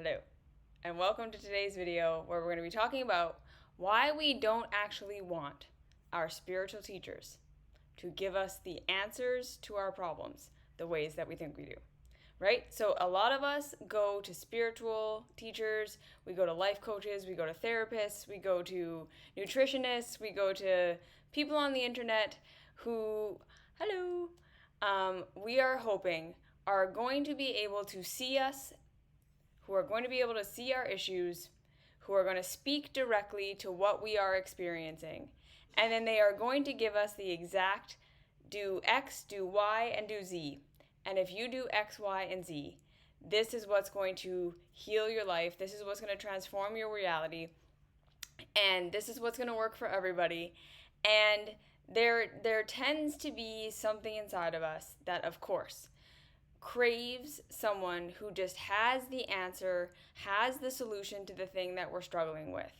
Hello, and welcome to today's video where we're going to be talking about why we don't actually want our spiritual teachers to give us the answers to our problems the ways that we think we do. Right? So, a lot of us go to spiritual teachers, we go to life coaches, we go to therapists, we go to nutritionists, we go to people on the internet who, hello, we are hoping are going to be able to see us, who are going to be able to see our issues, who are going to speak directly to what we are experiencing, and then they are going to give us the exact do X, do Y, and do Z. And if you do X, Y, and Z, this is what's going to heal your life. This is what's going to transform your reality. And this is what's going to work for everybody. And there tends to be something inside of us that, of course, craves someone who just has the answer, has the solution to the thing that we're struggling with,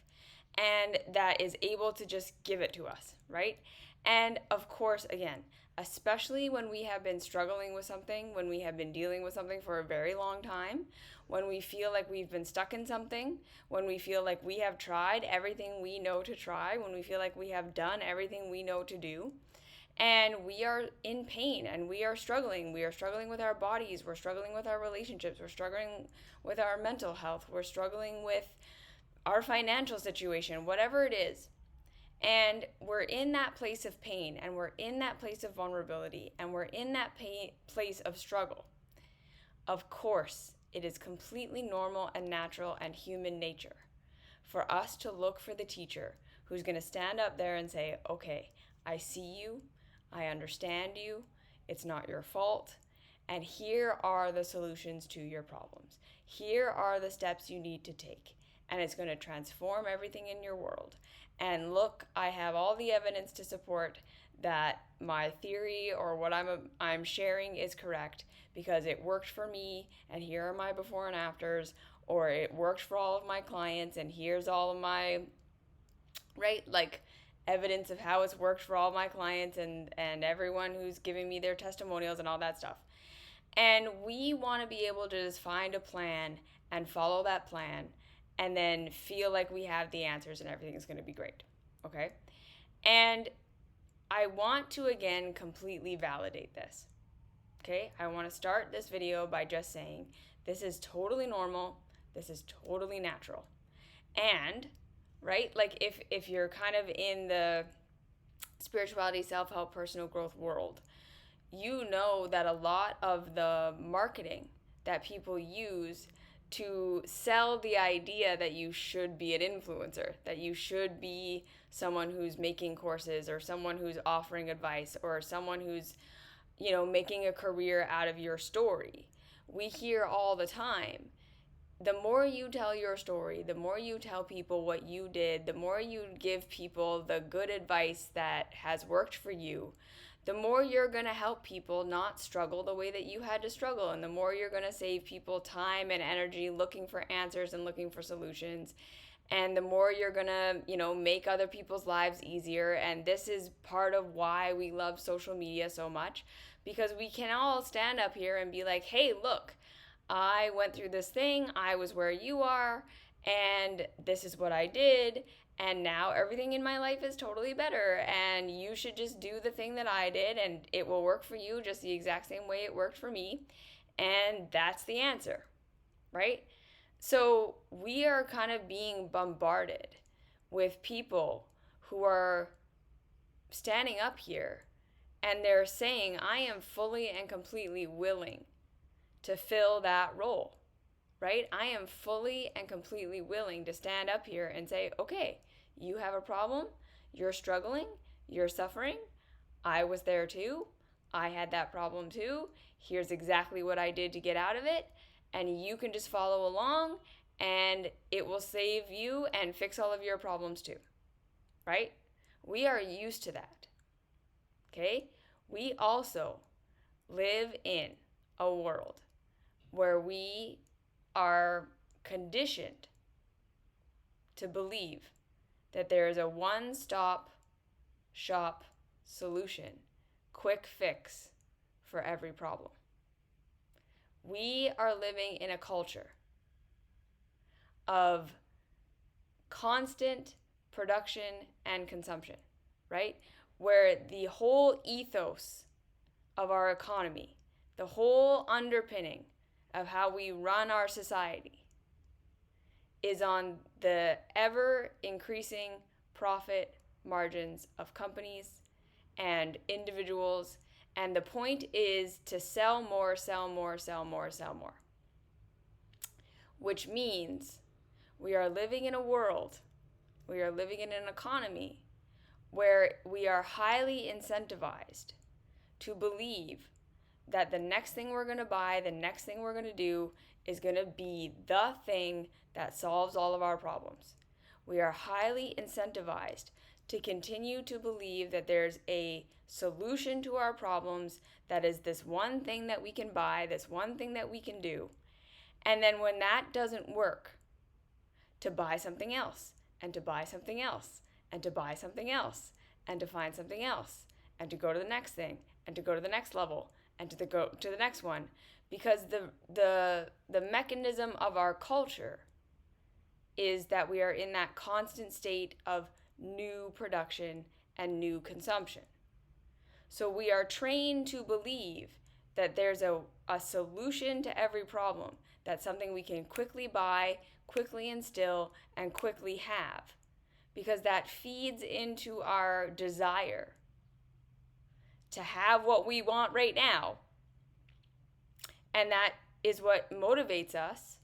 and that is able to just give it to us, right? And of course, again, especially when we have been struggling with something, when we have been dealing with something for a very long time, when we feel like we've been stuck in something, when we feel like we have tried everything we know to try, when we feel like we have done everything we know to do, and we are in pain and we are struggling. We are struggling with our bodies, we're struggling with our relationships, we're struggling with our mental health, we're struggling with our financial situation, whatever it is. And we're in that place of pain, and we're in that place of vulnerability, and we're in that place of struggle. Of course, it is completely normal and natural and human nature for us to look for the teacher who's going to stand up there and say, okay, I see you, I understand you, it's not your fault, and here are the solutions to your problems. Here are the steps you need to take, and it's going to transform everything in your world. And look, I have all the evidence to support that my theory or what I'm sharing is correct because it worked for me, and here are my before and afters, or it worked for all of my clients, and here's all of my, right, like, evidence of how it's worked for all my clients and everyone who's giving me their testimonials and all that stuff. And we want to be able to just find a plan and follow that plan and then feel like we have the answers and everything is going to be great. Okay? And I want to again completely validate this. Okay? I want to start this video by just saying this is totally normal. This is totally natural. And right? Like if you're kind of in the spirituality, self-help, personal growth world, you know that a lot of the marketing that people use to sell the idea that you should be an influencer, that you should be someone who's making courses or someone who's offering advice or someone who's, making a career out of your story. We hear all the time, the more you tell your story, the more you tell people what you did, the more you give people the good advice that has worked for you, the more you're going to help people not struggle the way that you had to struggle. And the more you're going to save people time and energy looking for answers and looking for solutions. And the more you're going to, make other people's lives easier. And this is part of why we love social media so much, because we can all stand up here and be like, hey, look, I went through this thing, I was where you are, and this is what I did, and now everything in my life is totally better, and you should just do the thing that I did, and it will work for you just the exact same way it worked for me, and that's the answer, right? So we are kind of being bombarded with people who are standing up here, and they're saying, I am fully and completely willing to fill that role, right? I am fully and completely willing to stand up here and say, okay, you have a problem, you're struggling, you're suffering, I was there too, I had that problem too, here's exactly what I did to get out of it, and you can just follow along and it will save you and fix all of your problems too, right? We are used to that, okay? We also live in a world where we are conditioned to believe that there is a one-stop shop solution, quick fix for every problem. We are living in a culture of constant production and consumption, right? Where the whole ethos of our economy, the whole underpinning of how we run our society is on the ever increasing profit margins of companies and individuals. And the point is to sell more, sell more, sell more, sell more. Which means we are living in a world, we are living in an economy where we are highly incentivized to believe that the next thing we're going to buy, the next thing we're going to do is going to be the thing that solves all of our problems. We are highly incentivized to continue to believe that there's a solution to our problems that is this one thing that we can buy, this one thing that we can do. And then when that doesn't work, to buy something else, and to buy something else, and to buy something else, and to find something else, and to go to the next thing, and to go to the next level, and to go to the next one. Because the mechanism of our culture is that we are in that constant state of new production and new consumption. So we are trained to believe that there's a solution to every problem, that's something we can quickly buy, quickly instill, and quickly have, because that feeds into our desire to have what we want right now. And that is what motivates us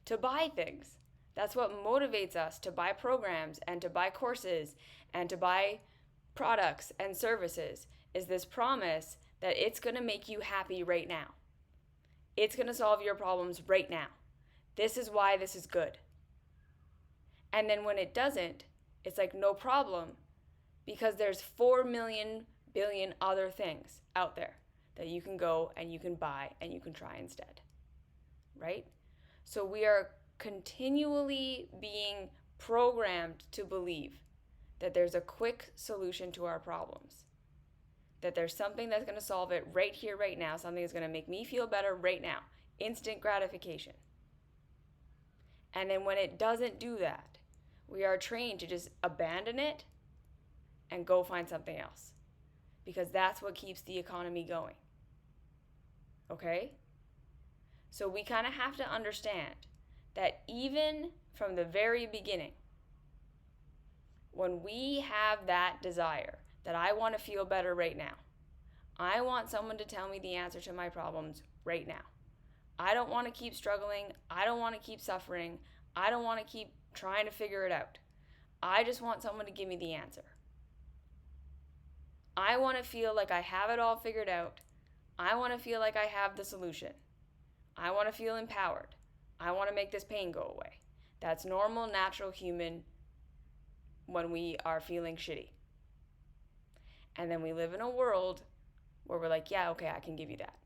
to buy things. That's what motivates us to buy programs and to buy courses and to buy products and services, is this promise that it's going to make you happy right now. It's going to solve your problems right now. This is why this is good. And then when it doesn't, it's like no problem, because there's 4 million billion other things out there that you can go and you can buy and you can try instead, right? So we are continually being programmed to believe that there's a quick solution to our problems, that there's something that's going to solve it right here, right now, something that's going to make me feel better right now, instant gratification. And then when it doesn't do that, we are trained to just abandon it and go find something else, because that's what keeps the economy going. Okay? So we kind of have to understand that even from the very beginning, when we have that desire that I want to feel better right now, I want someone to tell me the answer to my problems right now. I don't want to keep struggling. I don't want to keep suffering. I don't want to keep trying to figure it out. I just want someone to give me the answer. I want to feel like I have it all figured out. I want to feel like I have the solution. I want to feel empowered. I want to make this pain go away. That's normal, natural, human when we are feeling shitty. And then we live in a world where we're like, yeah, okay, I can give you that.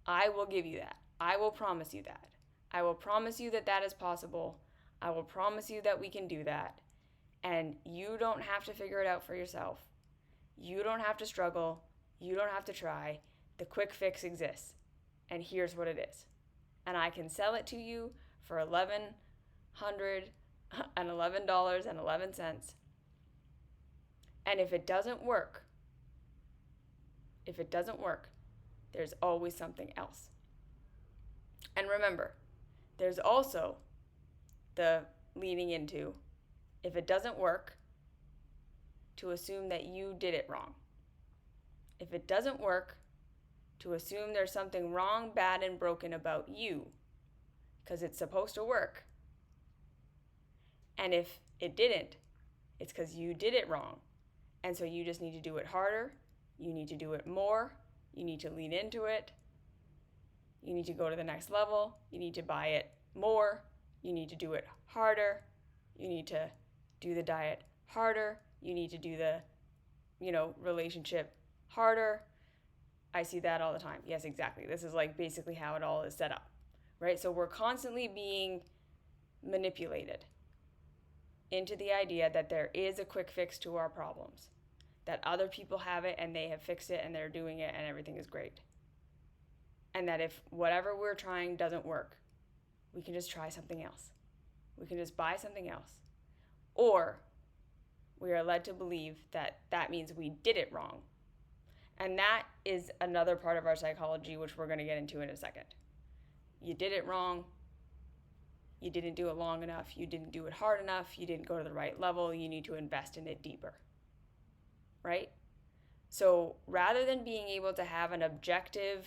I will give you that. I will promise you that. I will promise you that that is possible. I will promise you that we can do that. And you don't have to figure it out for yourself. You don't have to struggle. You don't have to try. The quick fix exists. And here's what it is. And I can sell it to you for $1,111.11. And if it doesn't work, there's always something else. And remember, there's also the leading into, if it doesn't work, to assume that you did it wrong. If it doesn't work, to assume there's something wrong, bad, and broken about you, because it's supposed to work. And if it didn't, it's because you did it wrong. And so you just need to do it harder. You need to do it more. You need to lean into it. You need to go to the next level. You need to buy it more. You need to do it harder. You need to do the diet harder. You need to do the, relationship harder. I see that all the time. Yes, exactly. This is like basically how it all is set up, right? So we're constantly being manipulated into the idea that there is a quick fix to our problems, that other people have it and they have fixed it and they're doing it and everything is great. And that if whatever we're trying doesn't work, we can just try something else. We can just buy something else. Or we are led to believe that that means we did it wrong. And that is another part of our psychology, which we're going to get into in a second. You did it wrong. You didn't do it long enough. You didn't do it hard enough. You didn't go to the right level. You need to invest in it deeper. Right? So rather than being able to have an objective,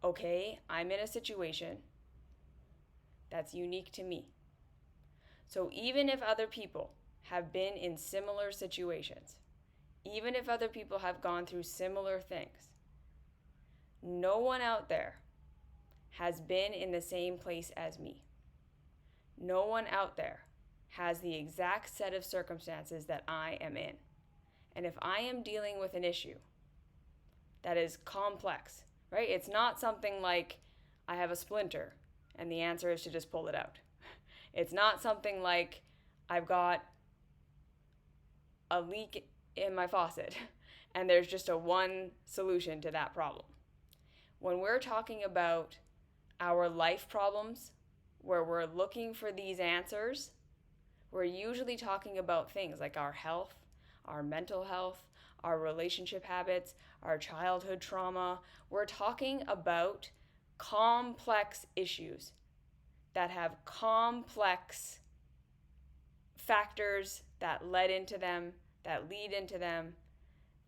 okay, I'm in a situation that's unique to me. So even if other people have been in similar situations, even if other people have gone through similar things, no one out there has been in the same place as me. No one out there has the exact set of circumstances that I am in. And if I am dealing with an issue that is complex, right? It's not something like I have a splinter and the answer is to just pull it out. It's not something like I've got a leak in my faucet and there's just a one solution to that problem. When we're talking about our life problems, where we're looking for these answers, we're usually talking about things like our health, our mental health, our relationship habits, our childhood trauma. We're talking about complex issues that have complex factors that lead into them,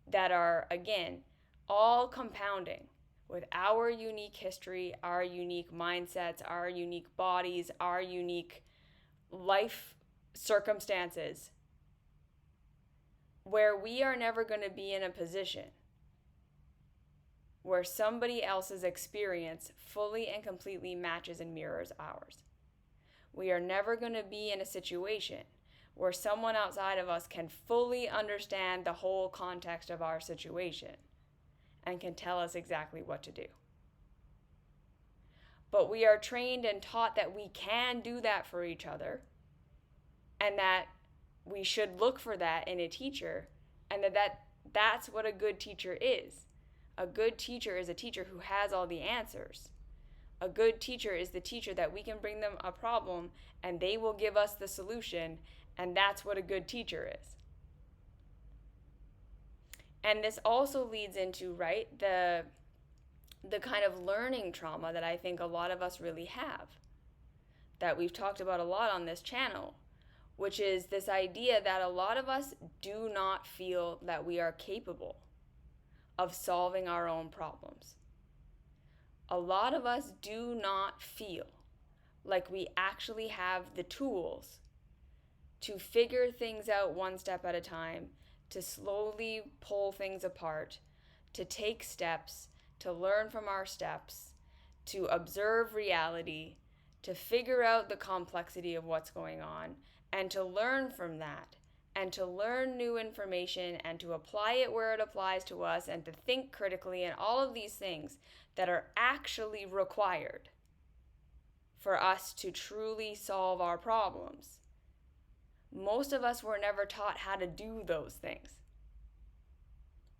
that are, again, all compounding with our unique history, our unique mindsets, our unique bodies, our unique life circumstances, where we are never going to be in a position where somebody else's experience fully and completely matches and mirrors ours. We are never going to be in a situation where someone outside of us can fully understand the whole context of our situation and can tell us exactly what to do. But we are trained and taught that we can do that for each other, and that we should look for that in a teacher, and that's what a good teacher is. A good teacher is a teacher who has all the answers. A good teacher is the teacher that we can bring them a problem and they will give us the solution, and that's what a good teacher is. And this also leads into, right, the kind of learning trauma that I think a lot of us really have, that we've talked about a lot on this channel, which is this idea that a lot of us do not feel that we are capable of solving our own problems. A lot of us do not feel like we actually have the tools to figure things out one step at a time, to slowly pull things apart, to take steps, to learn from our steps, to observe reality, to figure out the complexity of what's going on, and to learn from that, and to learn new information, and to apply it where it applies to us, and to think critically, and all of these things that are actually required for us to truly solve our problems. Most of us were never taught how to do those things,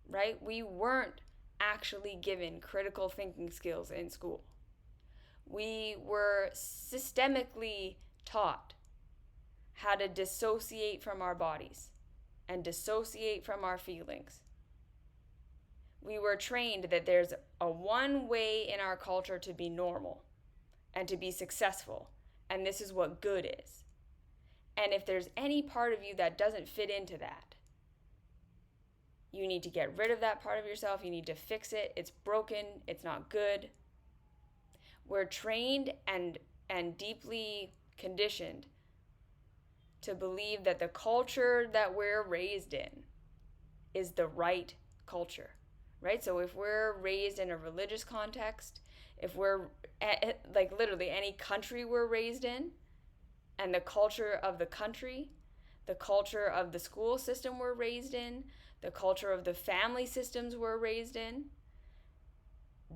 right? We weren't actually given critical thinking skills in school. We were systemically taught how to dissociate from our bodies and dissociate from our feelings. We were trained that there's a one way in our culture to be normal and to be successful, and this is what good is. And if there's any part of you that doesn't fit into that, you need to get rid of that part of yourself. You need to fix it. It's broken. It's not good. We're trained and deeply conditioned to believe that the culture that we're raised in is the right culture, right? So if we're raised in a religious context, if we're like literally any country we're raised in, and the culture of the country, the culture of the school system we're raised in, the culture of the family systems we're raised in,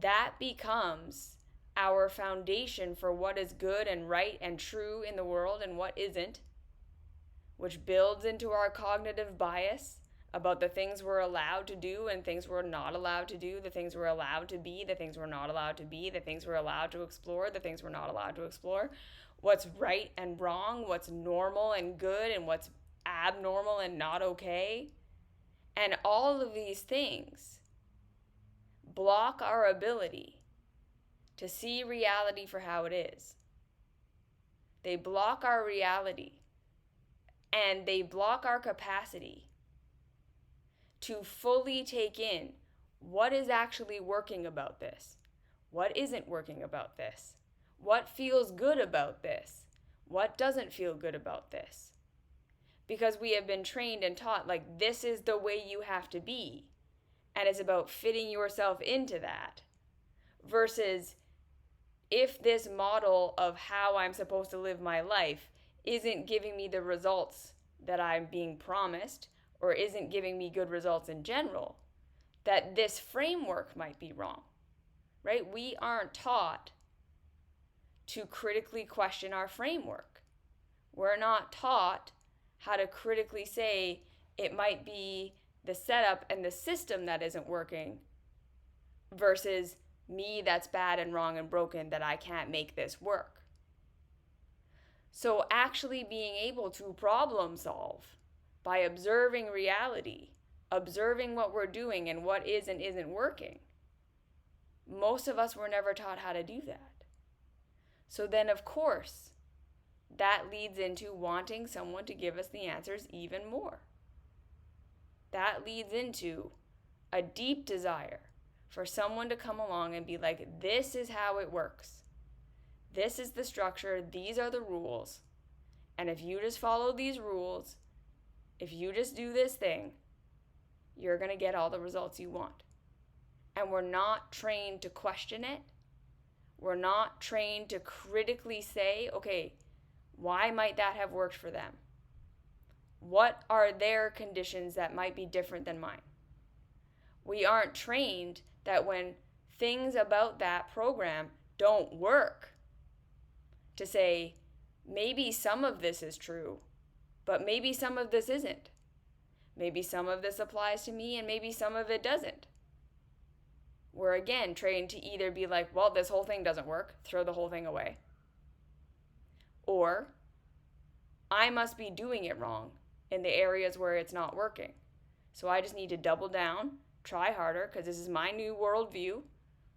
that becomes our foundation for what is good and right and true in the world and what isn't, which builds into our cognitive bias about the things we're allowed to do and things we're not allowed to do, the things we're allowed to be, the things we're not allowed to be, the things we're allowed to explore, the things we're not allowed to explore, what's right and wrong, what's normal and good, and what's abnormal and not okay. And all of these things block our ability to see reality for how it is. They block our reality, and they block our capacity to fully take in what is actually working about this, what isn't working about this, what feels good about this, what doesn't feel good about this. Because we have been trained and taught, like, this is the way you have to be, and it's about fitting yourself into that, versus if this model of how I'm supposed to live my life isn't giving me the results that I'm being promised, or isn't giving me good results in general, that this framework might be wrong, right? We aren't taught to critically question our framework. We're not taught how to critically say it might be the setup and the system that isn't working versus me that's bad and wrong and broken, that I can't make this work. So actually being able to problem solve by observing reality, observing what we're doing and what is and isn't working. Most of us were never taught how to do that. So then, of course, that leads into wanting someone to give us the answers even more. That leads into a deep desire for someone to come along and be like, this is how it works. This is the structure. These are the rules. And if you just follow these rules, if you just do this thing, you're going to get all the results you want. And we're not trained to question it. We're not trained to critically say, okay, why might that have worked for them? What are their conditions that might be different than mine? We aren't trained that when things about that program don't work, to say, maybe some of this is true, but maybe some of this isn't. Maybe some of this applies to me and maybe some of it doesn't. We're again trained to either be like, well, this whole thing doesn't work, throw the whole thing away. Or, I must be doing it wrong in the areas where it's not working. So I just need to double down, try harder, because this is my new worldview.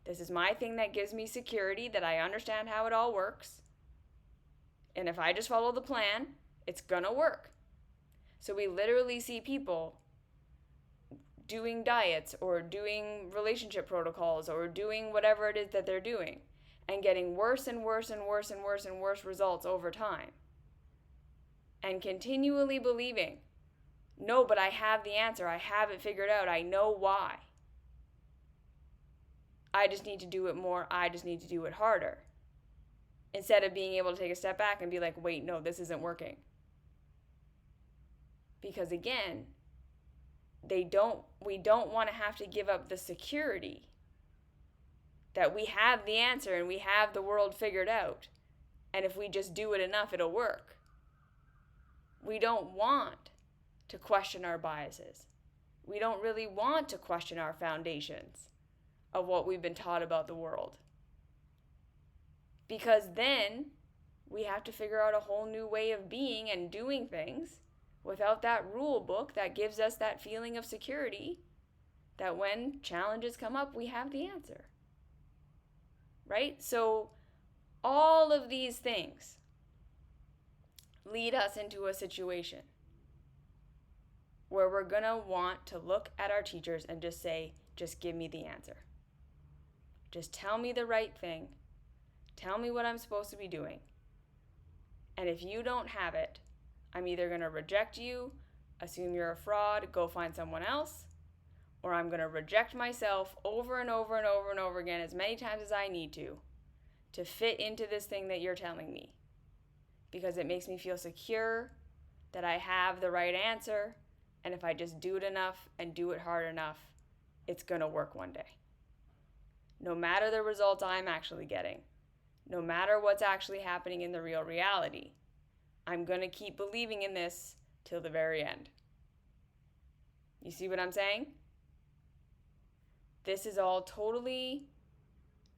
This is my thing that gives me security, that I understand how it all works. And if I just follow the plan, it's gonna work. So we literally see people doing diets or doing relationship protocols or doing whatever it is that they're doing and getting worse and worse and worse and worse and worse results over time. And continually believing, no, but I have the answer. I have it figured out. I know why. I just need to do it more. I just need to do it harder. Instead of being able to take a step back and be like, wait, no, this isn't working. Because again, we don't want to have to give up the security that we have the answer and we have the world figured out. And if we just do it enough, it'll work. We don't want to question our biases. We don't really want to question our foundations of what we've been taught about the world. Because then we have to figure out a whole new way of being and doing things without that rule book that gives us that feeling of security that when challenges come up, we have the answer. Right? So all of these things lead us into a situation where we're going to want to look at our teachers and just say, just give me the answer. Just tell me the right thing. Tell me what I'm supposed to be doing. And if you don't have it, I'm either going to reject you, assume you're a fraud, go find someone else, or I'm going to reject myself over and over and over and over again as many times as I need to fit into this thing that you're telling me. Because it makes me feel secure that I have the right answer, and if I just do it enough and do it hard enough, it's going to work one day. No matter the results I'm actually getting, no matter what's actually happening in the real reality, I'm going to keep believing in this till the very end. You see what I'm saying? This is all totally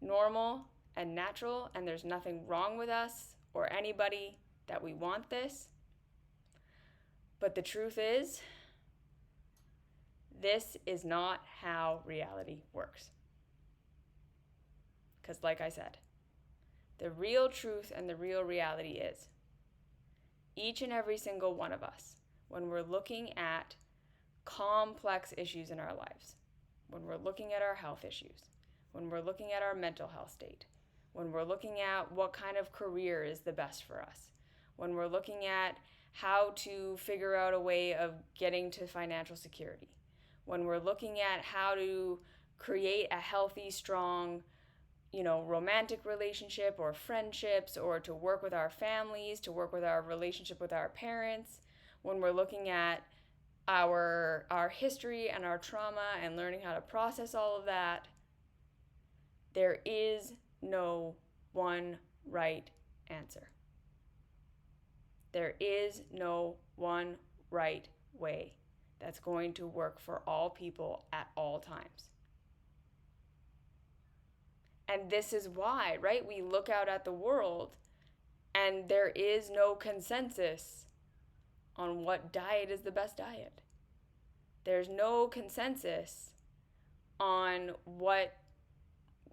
normal and natural, and there's nothing wrong with us or anybody that we want this. But the truth is, this is not how reality works. Because like I said, the real truth and the real reality is each and every single one of us, when we're looking at complex issues in our lives, when we're looking at our health issues, when we're looking at our mental health state, when we're looking at what kind of career is the best for us, when we're looking at how to figure out a way of getting to financial security, when we're looking at how to create a healthy, strong, romantic relationship or friendships, or to work with our families, to work with our relationship with our parents, when we're looking at our history and our trauma and learning how to process all of that, there is no one right answer. There is no one right way that's going to work for all people at all times. And this is why, right, we look out at the world and there is no consensus on what diet is the best diet. There's no consensus on what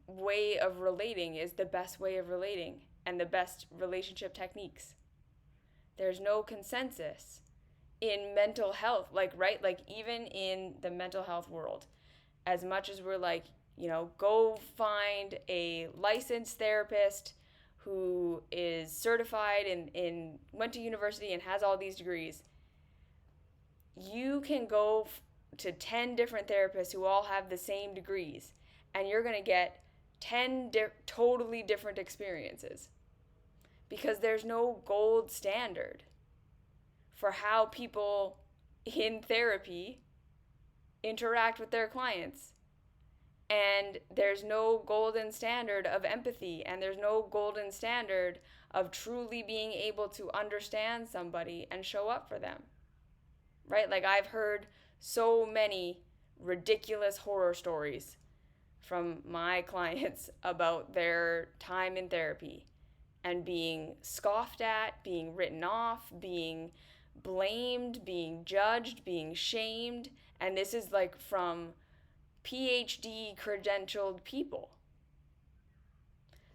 way of relating is the best way of relating and the best relationship techniques. There's no consensus in mental health, even in the mental health world, as much as we're go find a licensed therapist who is certified and went to university and has all these degrees. You can go to 10 different therapists who all have the same degrees, and you're going to get 10 totally different experiences, because there's no gold standard for how people in therapy interact with their clients. And there's no golden standard of empathy, and there's no golden standard of truly being able to understand somebody and show up for them, right? I've heard so many ridiculous horror stories from my clients about their time in therapy and being scoffed at, being written off, being blamed, being judged, being shamed. And this is from PhD credentialed people.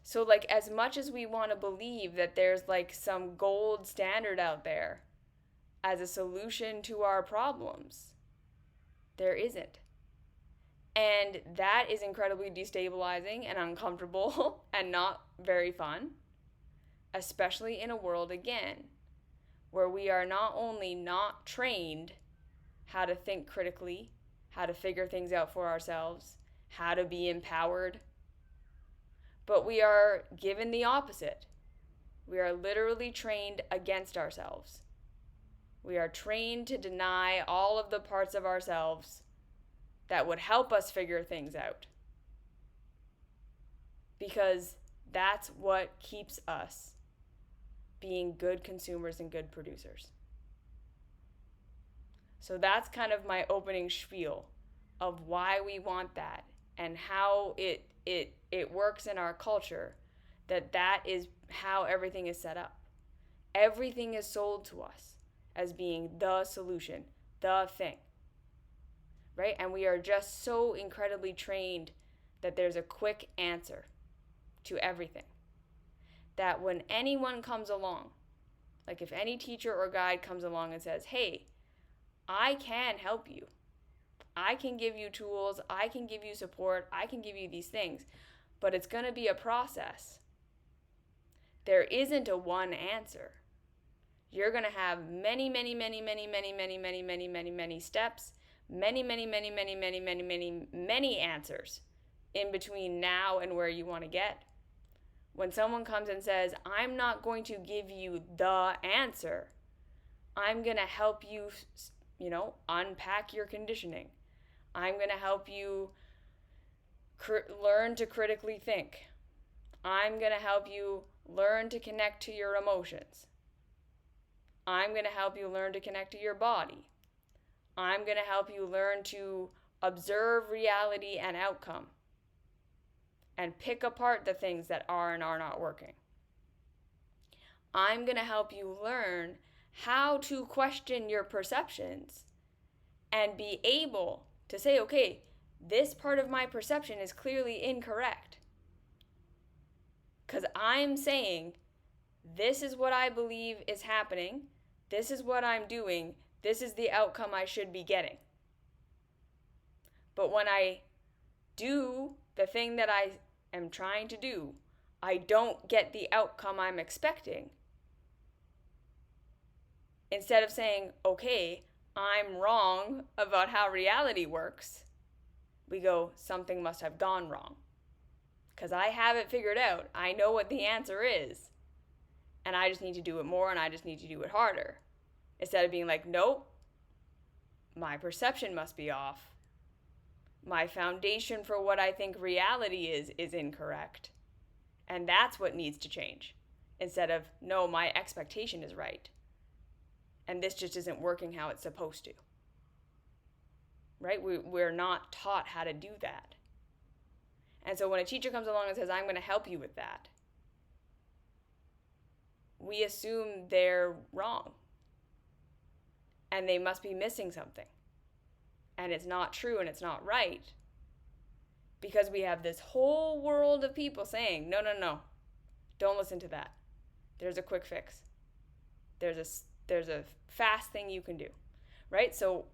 So as much as we want to believe that there's some gold standard out there as a solution to our problems, there isn't. And that is incredibly destabilizing and uncomfortable and not very fun, especially in a world, again, where we are not only not trained how to think critically, how to figure things out for ourselves, how to be empowered, but we are given the opposite. We are literally trained against ourselves. We are trained to deny all of the parts of ourselves that would help us figure things out, because that's what keeps us being good consumers and good producers. So that's kind of my opening spiel of why we want that and how it works in our culture, that is how everything is set up. Everything is sold to us as being the solution, the thing, right? And we are just so incredibly trained that there's a quick answer to everything. That when anyone comes along, if any teacher or guide comes along and says, hey, I can help you. I can give you tools. I can give you support. I can give you these things. But it's going to be a process. There isn't a one answer. You're going to have many, many, many, many, many, many, many, many, many, many steps, many, many, many, many, many, many, many, many answers in between now and where you want to get. When someone comes and says, I'm not going to give you the answer, I'm going to help you, unpack your conditioning. I'm going to help you learn to critically think. I'm going to help you learn to connect to your emotions. I'm going to help you learn to connect to your body. I'm going to help you learn to observe reality and outcome and pick apart the things that are and are not working. I'm going to help you learn how to question your perceptions and be able to say, okay, this part of my perception is clearly incorrect. Because I'm saying, this is what I believe is happening, this is what I'm doing, this is the outcome I should be getting. But when I do the thing that I am trying to do, I don't get the outcome I'm expecting. Instead of saying, okay, I'm wrong about how reality works, we go, something must have gone wrong. Because I have it figured out. I know what the answer is. And I just need to do it more, and I just need to do it harder. Instead of being like, nope, my perception must be off. My foundation for what I think reality is incorrect. And that's what needs to change. Instead of, no, my expectation is right. And this just isn't working how it's supposed to. Right? We're not taught how to do that. And so when a teacher comes along and says, I'm going to help you with that, we assume they're wrong. And they must be missing something. And it's not true and it's not right. Because we have this whole world of people saying, no, don't listen to that. There's a quick fix. There's a fast thing you can do, right? So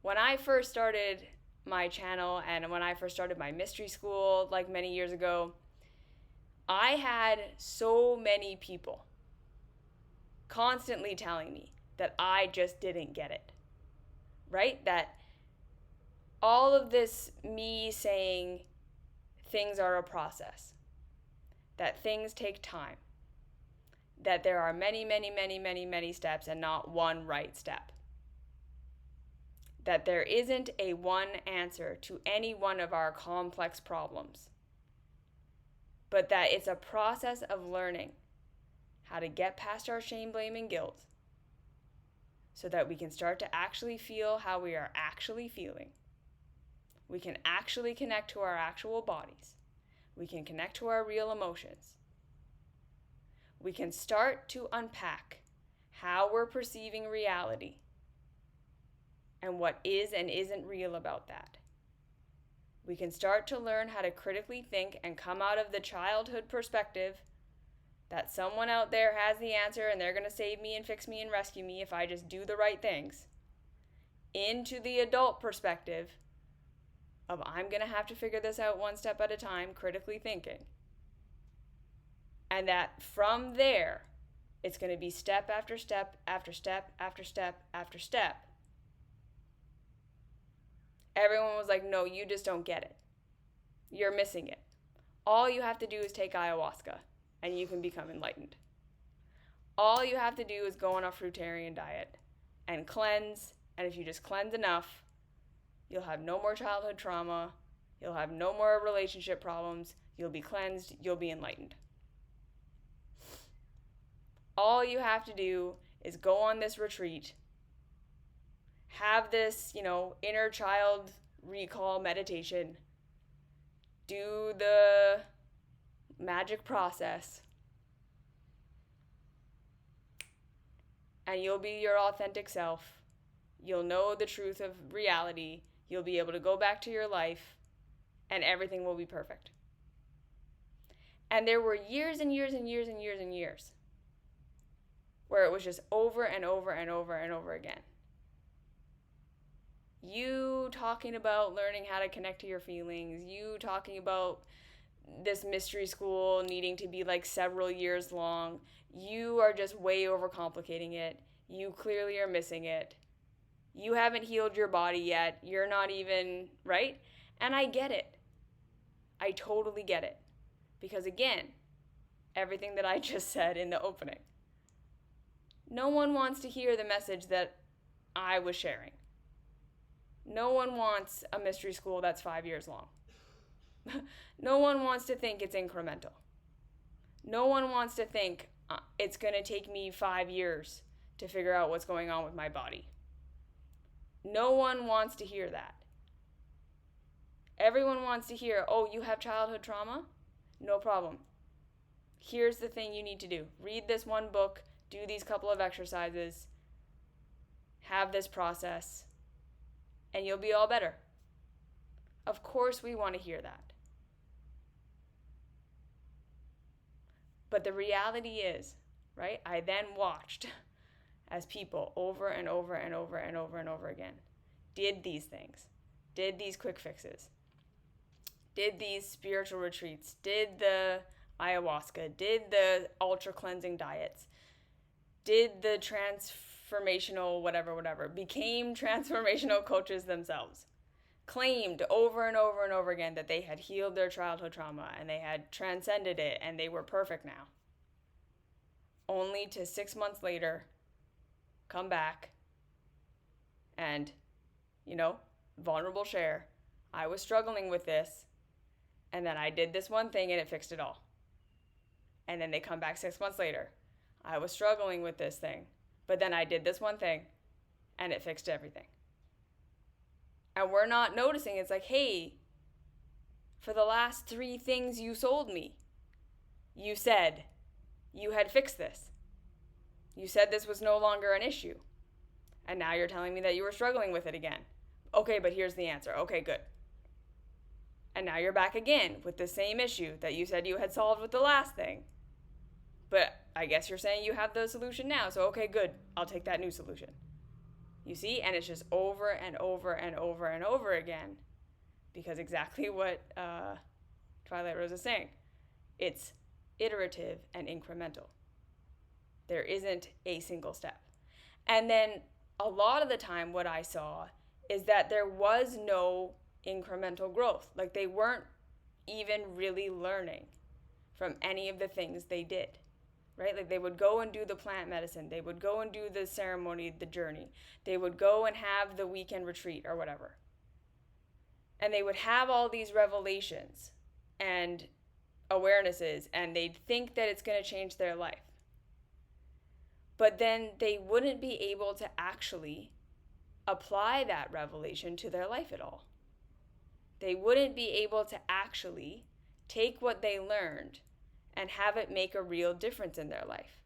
when I first started my channel and when I first started my mystery school, like many years ago, I had so many people constantly telling me that I just didn't get it, right? That all of this, me saying things are a process, that things take time, that there are many steps and not one right step. That there isn't a one answer to any one of our complex problems. But that it's a process of learning how to get past our shame, blame, and guilt so that we can start to actually feel how we are actually feeling. We can actually connect to our actual bodies. We can connect to our real emotions. We can start to unpack how we're perceiving reality and what is and isn't real about that. We can start to learn how to critically think and come out of the childhood perspective that someone out there has the answer and they're going to save me and fix me and rescue me if I just do the right things, into the adult perspective of I'm going to have to figure this out one step at a time, critically thinking. And that from there, it's going to be step after step after step after step after step. Everyone was like, no, you just don't get it. You're missing it. All you have to do is take ayahuasca and you can become enlightened. All you have to do is go on a fruitarian diet and cleanse. And if you just cleanse enough, you'll have no more childhood trauma. You'll have no more relationship problems. You'll be cleansed. You'll be enlightened. All you have to do is go on this retreat, have this, inner child recall meditation, do the magic process, and you'll be your authentic self. You'll know the truth of reality. You'll be able to go back to your life, and everything will be perfect. And there were years and years and years and years and years where it was just over and over and over and over again. You talking about learning how to connect to your feelings, you talking about this mystery school needing to be like several years long, you are just way overcomplicating it. You clearly are missing it. You haven't healed your body yet. You're not even, right? And I get it. I totally get it. Because again, everything that I just said in the opening. No one wants to hear the message that I was sharing. No one wants a mystery school that's 5 years long. No one wants to think it's incremental. No one wants to think it's going to take me 5 years to figure out what's going on with my body. No one wants to hear that. Everyone wants to hear, oh, you have childhood trauma? No problem. Here's the thing you need to do. Read this one book, do these couple of exercises, have this process, and you'll be all better. Of course we want to hear that. But the reality is, right, I then watched as people over and over and over and over and over again did these things, did these quick fixes, did these spiritual retreats, did the ayahuasca, did the ultra cleansing diets, did the transformational whatever, became transformational coaches themselves, claimed over and over and over again that they had healed their childhood trauma and they had transcended it and they were perfect now. Only to 6 months later come back and, vulnerable share, I was struggling with this, and then I did this one thing and it fixed it all. And then they come back 6 months later. I was struggling with this thing, but then I did this one thing and it fixed everything. And we're not noticing. It's like, hey, for the last 3 things you sold me, you said you had fixed this. You said this was no longer an issue. And now you're telling me that you were struggling with it again. Okay, but here's the answer. Okay, good. And now you're back again with the same issue that you said you had solved with the last thing. But I guess you're saying you have the solution now. So, okay, good. I'll take that new solution. You see? And it's just over and over and over and over again. Because exactly what Twilight Rose is saying. It's iterative and incremental. There isn't a single step. And then a lot of the time what I saw is that there was no incremental growth. Like they weren't even really learning from any of the things they did, right? Like they would go and do the plant medicine. They would go and do the ceremony, the journey. They would go and have the weekend retreat or whatever. And they would have all these revelations and awarenesses, and they'd think that it's going to change their life. But then they wouldn't be able to actually apply that revelation to their life at all. They wouldn't be able to actually take what they learned and have it make a real difference in their life.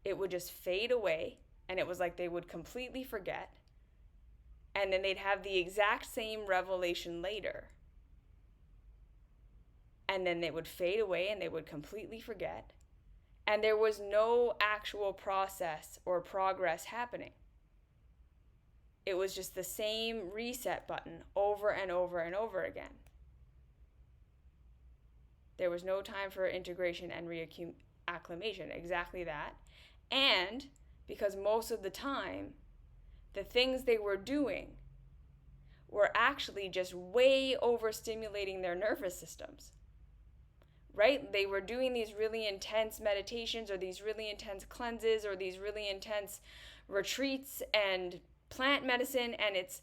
It would just fade away, and it was like they would completely forget, and then they'd have the exact same revelation later. And then they would fade away and they would completely forget. And there was no actual process or progress happening. It was just the same reset button over and over and over again. There was no time for integration and reacclimation, exactly that. And because most of the time, the things they were doing were actually just way overstimulating their nervous systems. Right? They were doing these really intense meditations or these really intense cleanses or these really intense retreats and plant medicine, and it's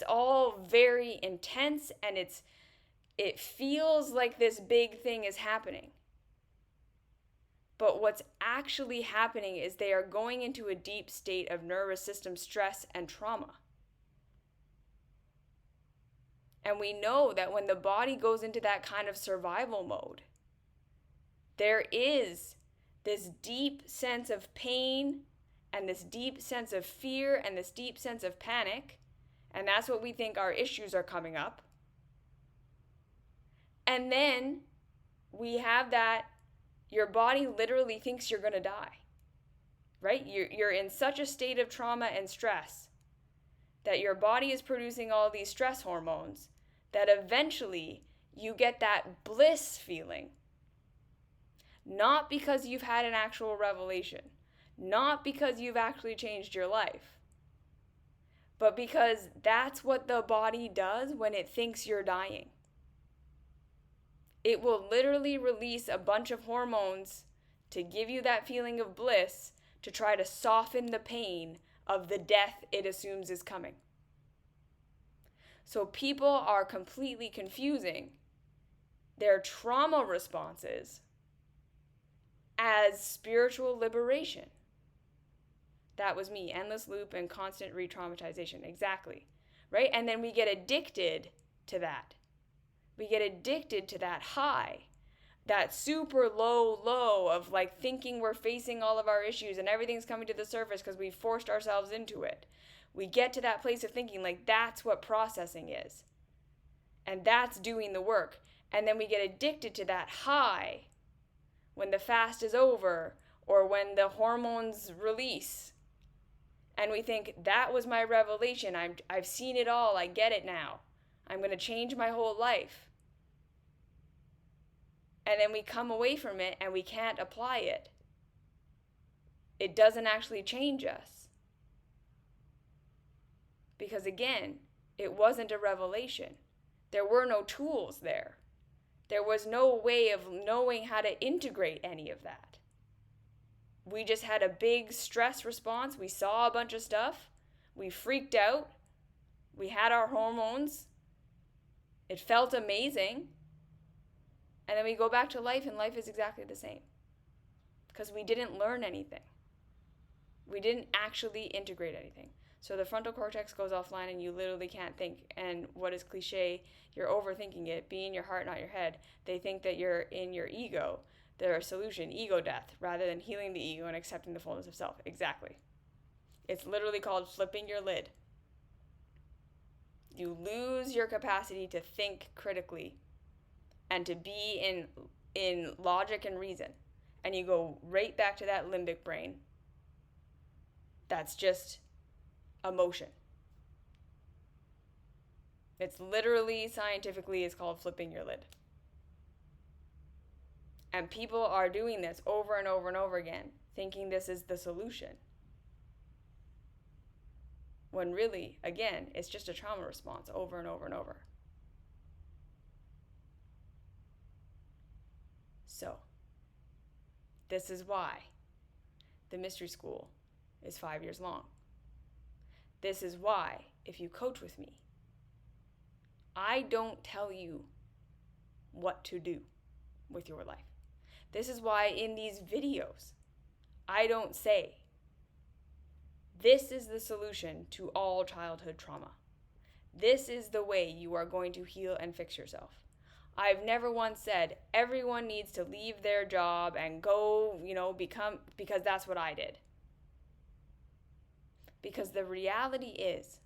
all very intense, and it feels like this big thing is happening. But what's actually happening is they are going into a deep state of nervous system stress and trauma. And we know that when the body goes into that kind of survival mode, there is this deep sense of pain and this deep sense of fear and this deep sense of panic. And that's what we think our issues are coming up. And then we have that your body literally thinks you're going to die, right? You're in such a state of trauma and stress that your body is producing all these stress hormones that eventually you get that bliss feeling. Not because you've had an actual revelation, not because you've actually changed your life, but because that's what the body does when it thinks you're dying. It will literally release a bunch of hormones to give you that feeling of bliss to try to soften the pain of the death it assumes is coming. So people are completely confusing their trauma responses as spiritual liberation. That was me, endless loop and constant re-traumatization, exactly, right? And then we get addicted to that. We get addicted to that high that super low of like thinking we're facing all of our issues and everything's coming to the surface because we forced ourselves into it. We get to that place of thinking like that's what processing is. And that's doing the work. And then we get addicted to that high when the fast is over or when the hormones release. And we think that was my revelation. I've seen it all. I get it now. I'm going to change my whole life. And then we come away from it and we can't apply it. It doesn't actually change us. Because again, it wasn't a revelation. There were no tools there. There was no way of knowing how to integrate any of that. We just had a big stress response. We saw a bunch of stuff. We freaked out. We had our hormones. It felt amazing. And then we go back to life and life is exactly the same. Because we didn't learn anything. We didn't actually integrate anything. So the frontal cortex goes offline and you literally can't think. And what is cliche, you're overthinking it. Be in your heart, not your head. They think that you're in your ego. They're a solution, ego death, rather than healing the ego and accepting the fullness of self. Exactly. It's literally called flipping your lid. You lose your capacity to think critically and to be in logic and reason. And you go right back to that limbic brain. That's just emotion. It's literally, scientifically, it's called flipping your lid. And people are doing this over and over and over again, thinking this is the solution. When really, again, it's just a trauma response over and over and over. So, this is why the mystery school is 5 years long. This is why, if you coach with me, I don't tell you what to do with your life. This is why in these videos, I don't say, this is the solution to all childhood trauma. This is the way you are going to heal and fix yourself. I've never once said everyone needs to leave their job and go, become, because that's what I did. Because the reality is,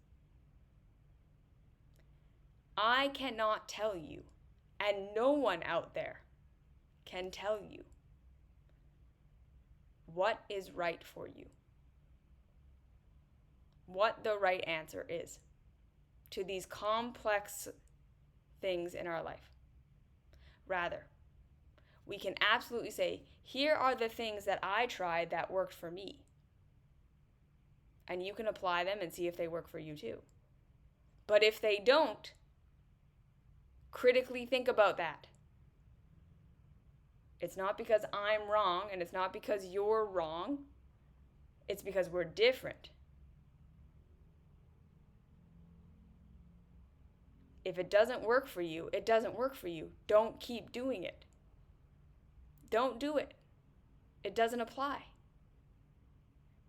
I cannot tell you, and no one out there can tell you what is right for you, what the right answer is to these complex things in our life. Rather, we can absolutely say, here are the things that I tried that worked for me. And you can apply them and see if they work for you too. But if they don't, critically think about that. It's not because I'm wrong and it's not because you're wrong. It's because we're different. If it doesn't work for you, it doesn't work for you. Don't keep doing it. Don't do it. It doesn't apply.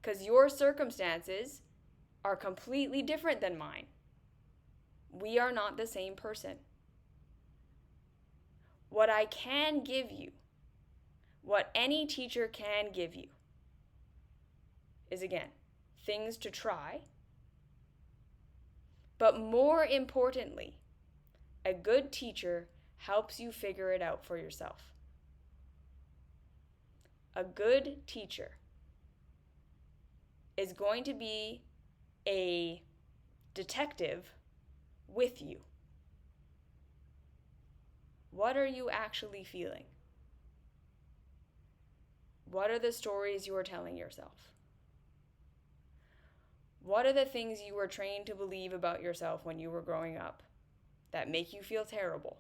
Because your circumstances are completely different than mine. We are not the same person. What I can give you, what any teacher can give you, is again, things to try. But more importantly, a good teacher helps you figure it out for yourself. A good teacher is going to be a detective with you. What are you actually feeling? What are the stories you are telling yourself? What are the things you were trained to believe about yourself when you were growing up that make you feel terrible?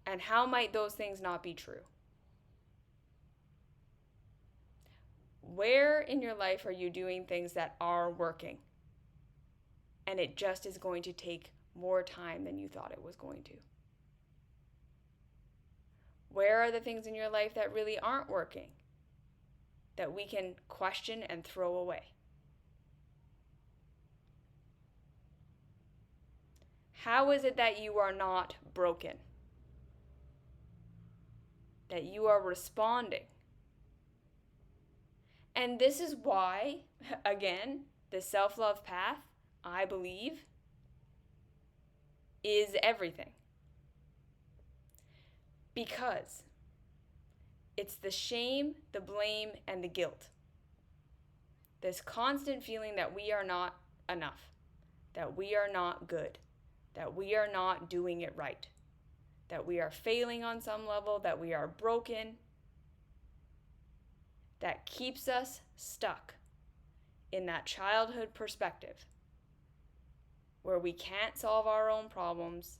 And how might those things not be true? Where in your life are you doing things that are working? And it just is going to take more time than you thought it was going to. Where are the things in your life that really aren't working, that we can question and throw away? How is it that you are not broken? That you are responding? And this is why, again, the self-love path, I believe, is everything. Because it's the shame, the blame, and the guilt. This constant feeling that we are not enough, that we are not good, that we are not doing it right, that we are failing on some level, that we are broken, that keeps us stuck in that childhood perspective where we can't solve our own problems,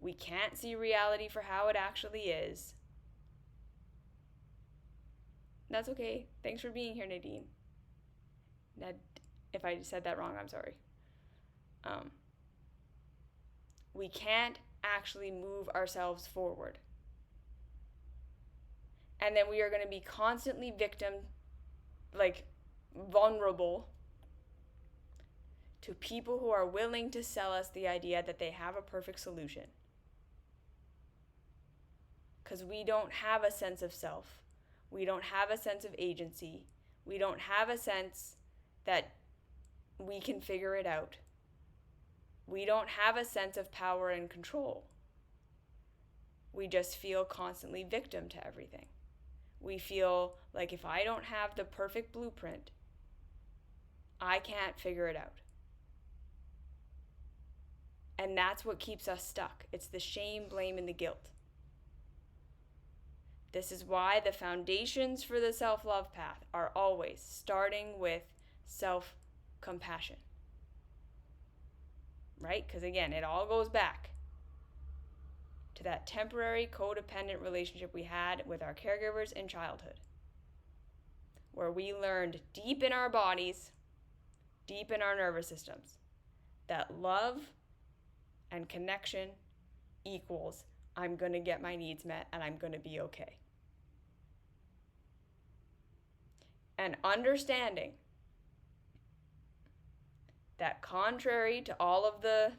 we can't see reality for how it actually is. That's okay. Thanks for being here, Nadine. If I said that wrong, I'm sorry. We can't actually move ourselves forward. And then we are going to be constantly vulnerable to people who are willing to sell us the idea that they have a perfect solution. Because we don't have a sense of self. We don't have a sense of agency. We don't have a sense that we can figure it out. We don't have a sense of power and control. We just feel constantly victim to everything. We feel like if I don't have the perfect blueprint, I can't figure it out. And that's what keeps us stuck. It's the shame, blame, and the guilt. This is why the foundations for the self-love path are always starting with self-compassion. Right? Because again, it all goes back to that temporary codependent relationship we had with our caregivers in childhood, where we learned deep in our bodies, deep in our nervous systems, that love and connection equals I'm going to get my needs met and I'm going to be okay. And understanding that contrary to all of the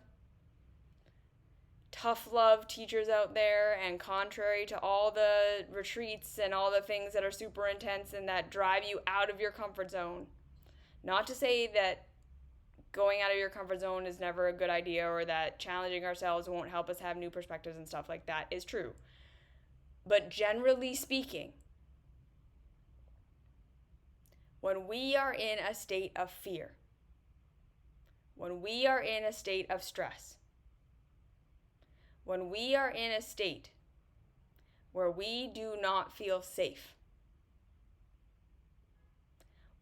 tough love teachers out there, and contrary to all the retreats and all the things that are super intense and that drive you out of your comfort zone, not to say that going out of your comfort zone is never a good idea, or that challenging ourselves won't help us have new perspectives and stuff like that is true. But generally speaking, when we are in a state of fear, when we are in a state of stress, when we are in a state where we do not feel safe,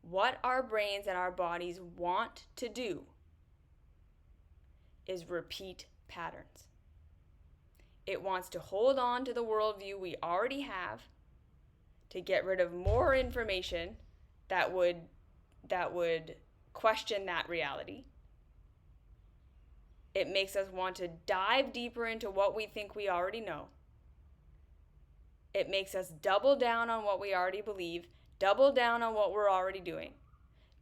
what our brains and our bodies want to do is repeat patterns. It wants to hold on to the worldview we already have, to get rid of more information that would question that reality. It makes us want to dive deeper into what we think we already know. It makes us double down on what we already believe, double down on what we're already doing,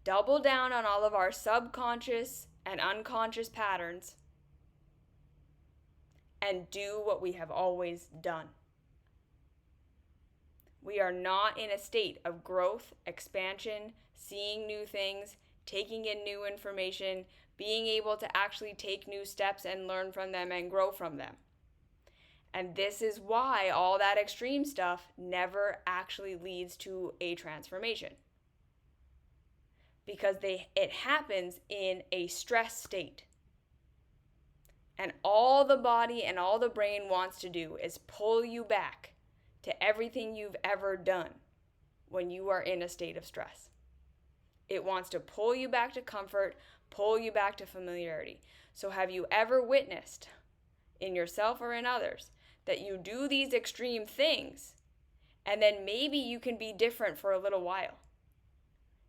double down on all of our subconscious and unconscious patterns, and do what we have always done. We are not in a state of growth, expansion, seeing new things, taking in new information, being able to actually take new steps and learn from them and grow from them. And this is why all that extreme stuff never actually leads to a transformation. Because it happens in a stress state. And all the body and all the brain wants to do is pull you back to everything you've ever done when you are in a state of stress. It wants to pull you back to comfort, pull you back to familiarity. So have you ever witnessed in yourself or in others that you do these extreme things and then maybe you can be different for a little while?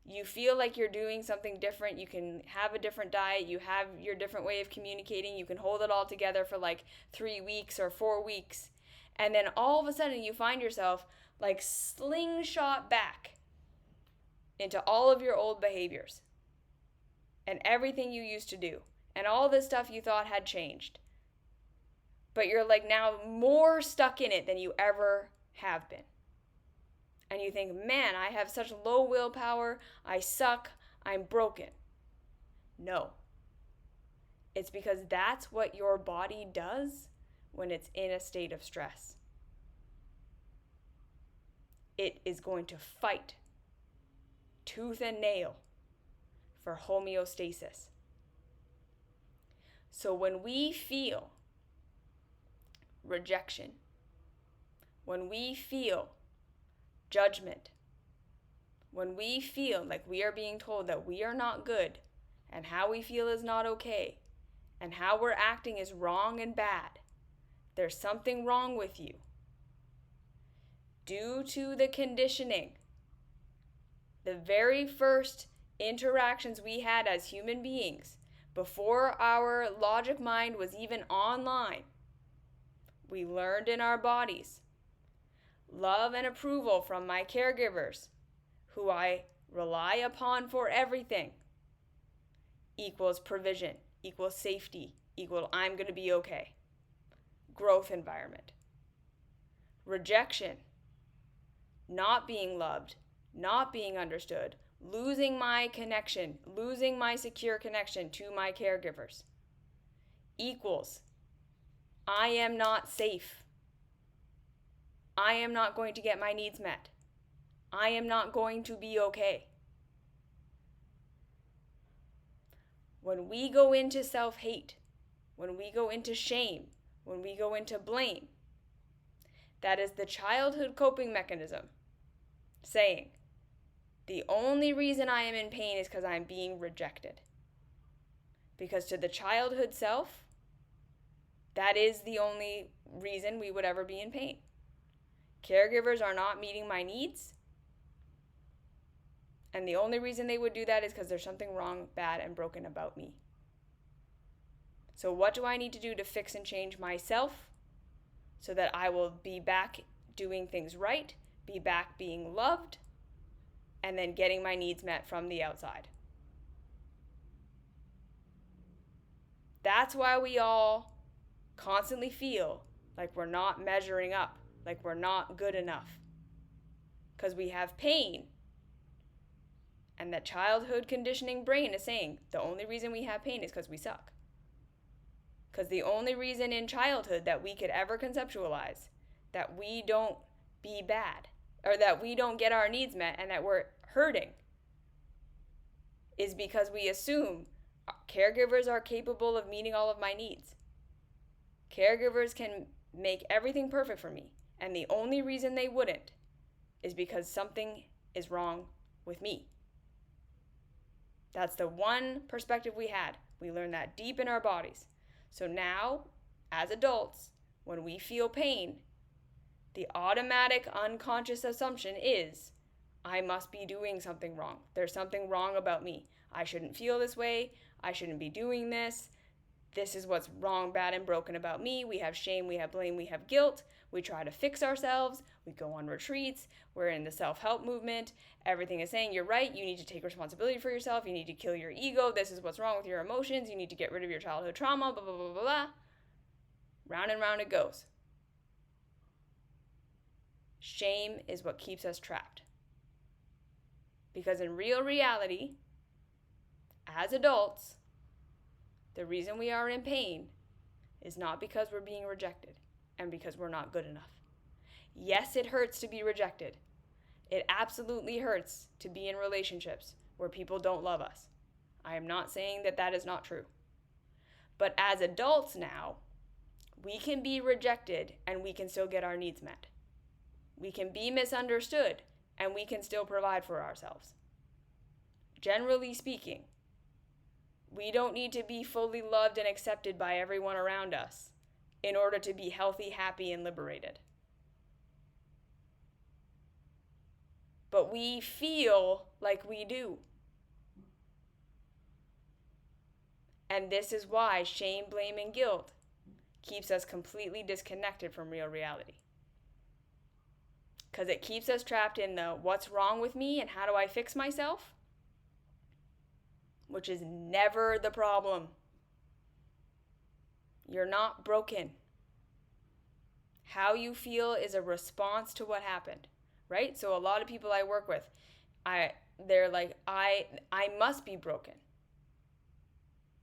You feel like you're doing something different. You can have a different diet. You have your different way of communicating. You can hold it all together for like 3 weeks or 4 weeks. And then all of a sudden you find yourself like slingshot back into all of your old behaviors and everything you used to do. and all this stuff you thought had changed. But you're like now more stuck in it than you ever have been. And you think, man, I have such low willpower, I suck, I'm broken. No. It's because that's what your body does when it's in a state of stress. It is going to fight tooth and nail for homeostasis. So when we feel rejection, when we feel judgment, when we feel like we are being told that we are not good and how we feel is not okay and how we're acting is wrong and bad, there's something wrong with you. Due to the conditioning, the very first interactions we had as human beings, before our logic mind was even online, we learned in our bodies love and approval from my caregivers, who I rely upon for everything, equals provision, equals safety, equal I'm going to be okay. Growth environment. Rejection, not being loved, not being understood, losing my connection, losing my secure connection to my caregivers, equals I am not safe. I am not going to get my needs met. I am not going to be okay. When we go into self-hate, when we go into shame, when we go into blame, that is the childhood coping mechanism saying, the only reason I am in pain is because I'm being rejected. Because to the childhood self, that is the only reason we would ever be in pain. Caregivers are not meeting my needs. And the only reason they would do that is because there's something wrong, bad, and broken about me. So what do I need to do to fix and change myself so that I will be back doing things right, be back being loved, and then getting my needs met from the outside? That's why we all constantly feel like we're not measuring up, like we're not good enough. Because we have pain. And that childhood conditioning brain is saying the only reason we have pain is because we suck. Because the only reason in childhood that we could ever conceptualize that we don't be bad, or that we don't get our needs met and that we're hurting, is because we assume caregivers are capable of meeting all of my needs. Caregivers can make everything perfect for me, and the only reason they wouldn't is because something is wrong with me. That's the one perspective we had. We learned that deep in our bodies. So now, as adults, when we feel pain, the automatic unconscious assumption is, I must be doing something wrong. There's something wrong about me. I shouldn't feel this way. I shouldn't be doing this. This is what's wrong, bad, and broken about me. We have shame, we have blame, we have guilt. We try to fix ourselves. We go on retreats. We're in the self-help movement. Everything is saying, you're right. You need to take responsibility for yourself. You need to kill your ego. This is what's wrong with your emotions. You need to get rid of your childhood trauma, blah, blah, blah, blah, blah. Round and round it goes. Shame is what keeps us trapped. Because in real reality, as adults, the reason we are in pain is not because we're being rejected and because we're not good enough. Yes, it hurts to be rejected. It absolutely hurts to be in relationships where people don't love us. I am not saying that that is not true. But as adults now, we can be rejected and we can still get our needs met. We can be misunderstood and we can still provide for ourselves. Generally speaking, we don't need to be fully loved and accepted by everyone around us in order to be healthy, happy, and liberated. But we feel like we do. And this is why shame, blame, and guilt keeps us completely disconnected from real reality. Because it keeps us trapped in the what's wrong with me and how do I fix myself? Which is never the problem. You're not broken. How you feel is a response to what happened, right? So a lot of people I work with, they're like, I must be broken.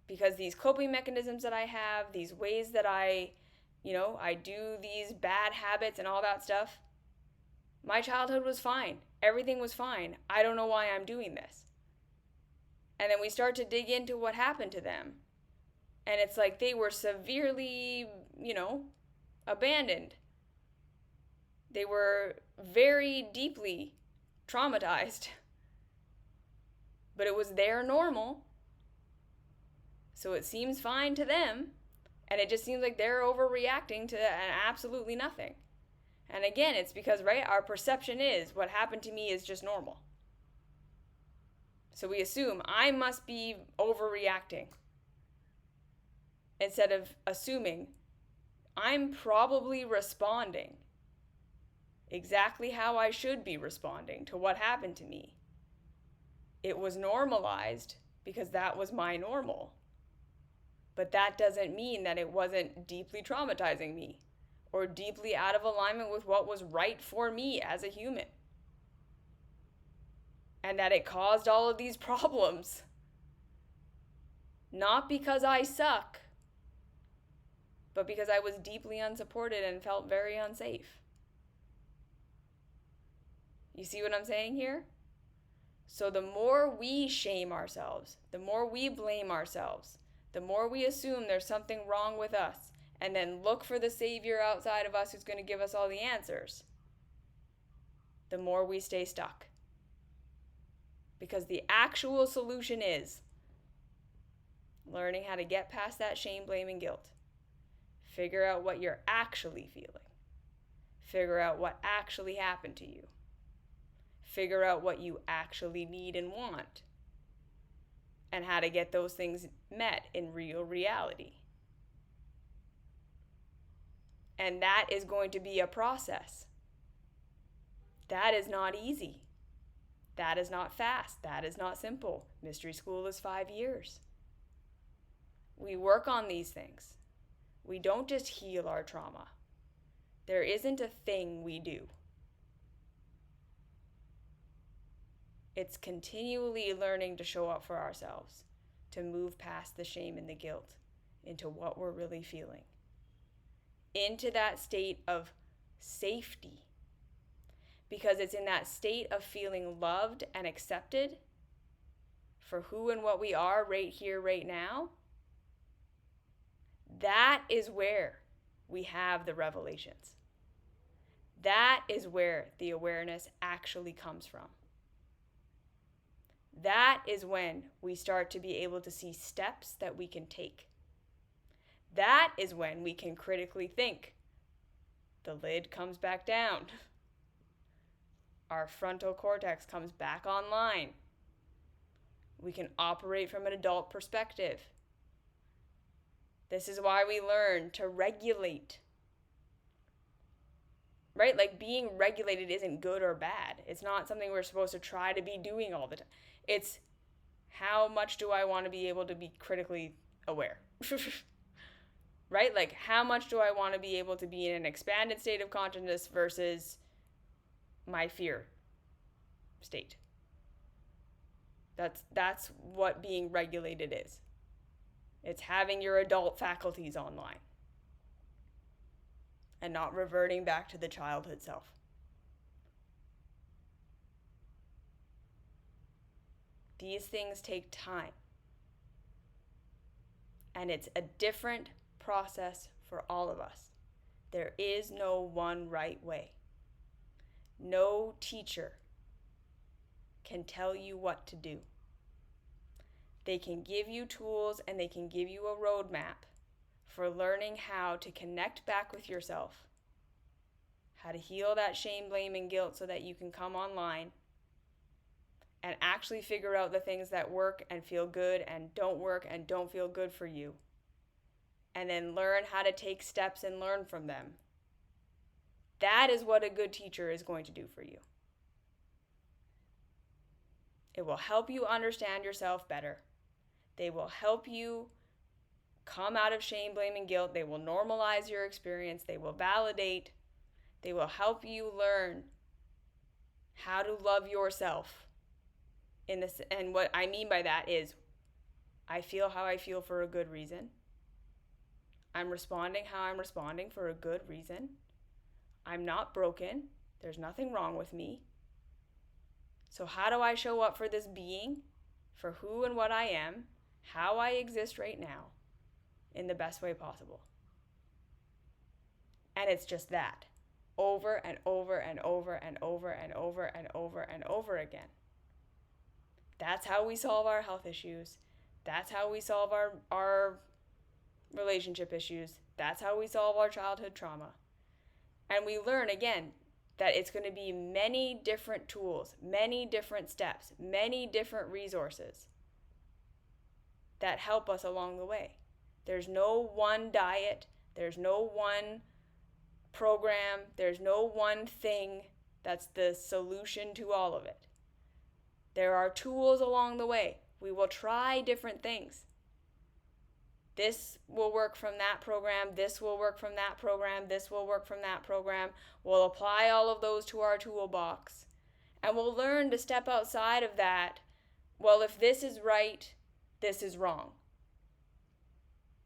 Because these coping mechanisms that I have, these ways that I do these bad habits and all that stuff, my childhood was fine. Everything was fine. I don't know why I'm doing this. And then we start to dig into what happened to them. And it's like they were severely, abandoned. They were very deeply traumatized. But it was their normal. So it seems fine to them. And it just seems like they're overreacting to absolutely nothing. And again, it's because, right, our perception is what happened to me is just normal. So we assume I must be overreacting instead of assuming I'm probably responding exactly how I should be responding to what happened to me. It was normalized because that was my normal. But that doesn't mean that it wasn't deeply traumatizing me or deeply out of alignment with what was right for me as a human. And that it caused all of these problems. Not because I suck, but because I was deeply unsupported and felt very unsafe. You see what I'm saying here? So the more we shame ourselves, the more we blame ourselves, the more we assume there's something wrong with us, and then look for the savior outside of us who's going to give us all the answers, the more we stay stuck. Because the actual solution is learning how to get past that shame, blame, and guilt. Figure out what you're actually feeling. Figure out what actually happened to you. Figure out what you actually need and want. And how to get those things met in real reality. And that is going to be a process. That is not easy. That is not fast. That is not simple. Mystery school is 5 years. We work on these things. We don't just heal our trauma. There isn't a thing we do. It's continually learning to show up for ourselves, to move past the shame and the guilt into what we're really feeling, into that state of safety. Because it's in that state of feeling loved and accepted for who and what we are right here, right now. That is where we have the revelations. That is where the awareness actually comes from. That is when we start to be able to see steps that we can take. That is when we can critically think. The lid comes back down. Our frontal cortex comes back online. We can operate from an adult perspective. This is why we learn to regulate. Right? Like being regulated isn't good or bad. It's not something we're supposed to try to be doing all the time. It's how much do I want to be able to be critically aware? Right? Like how much do I want to be able to be in an expanded state of consciousness versus my fear state? That's what being regulated is. It's having your adult faculties online and not reverting back to the childhood self. These things take time. And it's a different process for all of us. There is no one right way. No teacher can tell you what to do. They can give you tools and they can give you a roadmap for learning how to connect back with yourself, how to heal that shame, blame, and guilt so that you can come online and actually figure out the things that work and feel good and don't work and don't feel good for you. And then learn how to take steps and learn from them. That is what a good teacher is going to do for you. It will help you understand yourself better. They will help you come out of shame, blame, and guilt. They will normalize your experience. They will validate. They will help you learn how to love yourself. And what I mean by that is, I feel how I feel for a good reason. I'm responding how I'm responding for a good reason. I'm not broken. There's nothing wrong with me. So how do I show up for this being, for who and what I am, how I exist right now, in the best way possible? And it's just that, over and over and over and over and over and over and over again. That's how we solve our health issues. That's how we solve our relationship issues. That's how we solve our childhood trauma. And we learn, again, that it's going to be many different tools, many different steps, many different resources that help us along the way. There's no one diet. There's no one program. There's no one thing that's the solution to all of it. There are tools along the way. We will try different things. This will work from that program. This will work from that program. This will work from that program. We'll apply all of those to our toolbox. And we'll learn to step outside of that. Well, if this is right, this is wrong.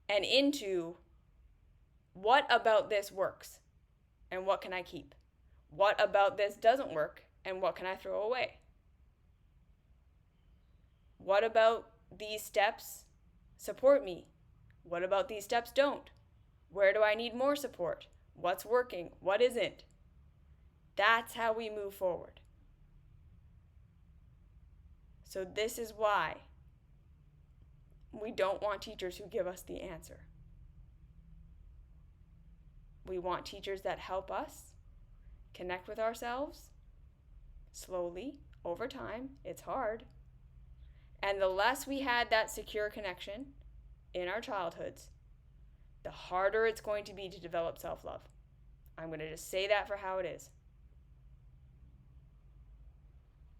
And into, what about this works? And what can I keep? What about this doesn't work? And what can I throw away? What about these steps support me? What about these steps don't? Where do I need more support? What's working? What isn't? That's how we move forward. So this is why we don't want teachers who give us the answer. We want teachers that help us connect with ourselves slowly, over time. It's hard. And the less we had that secure connection in our childhoods, the harder it's going to be to develop self-love. I'm going to just say that for how it is.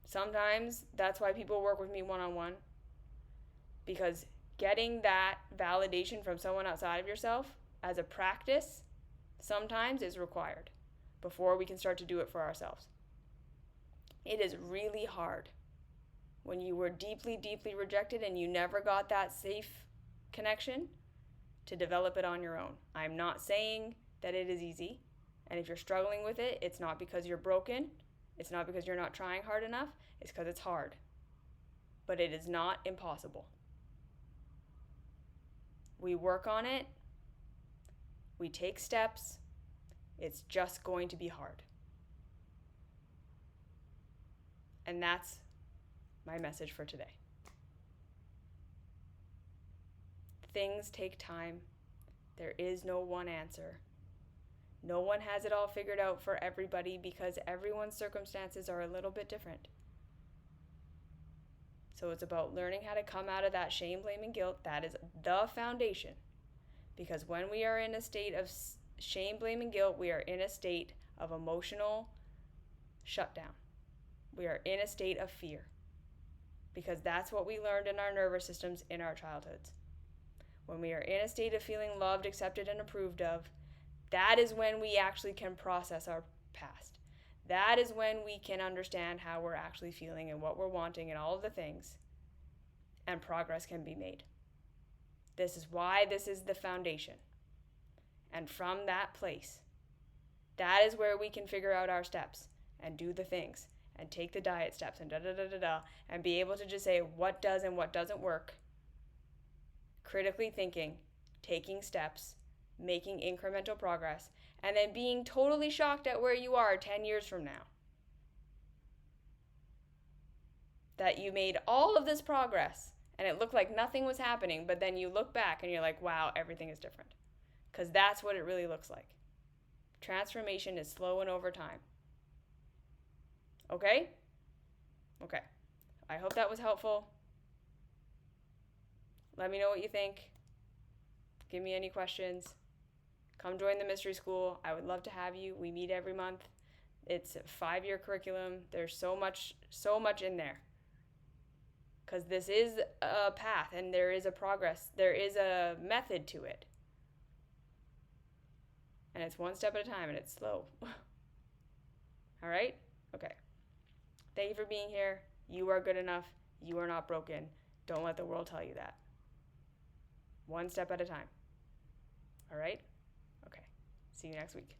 Sometimes that's why people work with me one-on-one, because getting that validation from someone outside of yourself as a practice sometimes is required before we can start to do it for ourselves. It is really hard when you were deeply, deeply rejected and you never got that safe connection to develop it on your own. I'm not saying that it is easy. And if you're struggling with it, it's not because you're broken. It's not because you're not trying hard enough. It's because it's hard. But it is not impossible. We work on it. We take steps. It's just going to be hard. And that's my message for today. Things take time. There is no one answer. No one has it all figured out for everybody because everyone's circumstances are a little bit different. So it's about learning how to come out of that shame, blame, and guilt. That is the foundation. Because when we are in a state of shame, blame, and guilt, we are in a state of emotional shutdown. We are in a state of fear. Because that's what we learned in our nervous systems in our childhoods. When we are in a state of feeling loved, accepted, and approved of, that is when we actually can process our past. That is when we can understand how we're actually feeling and what we're wanting and all of the things, and progress can be made. This is why this is the foundation. And from that place, that is where we can figure out our steps and do the things and take the diet steps and and be able to just say what does and what doesn't work. Critically thinking, taking steps, making incremental progress, and then being totally shocked at where you are 10 years from now. That you made all of this progress and it looked like nothing was happening, but then you look back and you're like, wow, everything is different. Because that's what it really looks like. Transformation is slow and over time. Okay? Okay. I hope that was helpful. Let me know what you think. Give me any questions. Come join the mystery school. I would love to have you. We meet every month. It's a 5-year curriculum. There's so much in there. because this is a path and there is a progress. There is a method to it. And it's one step at a time and it's slow. All right? Okay. Thank you for being here. You are good enough. You are not broken. Don't let the world tell you that. One step at a time. All right? Okay. See you next week.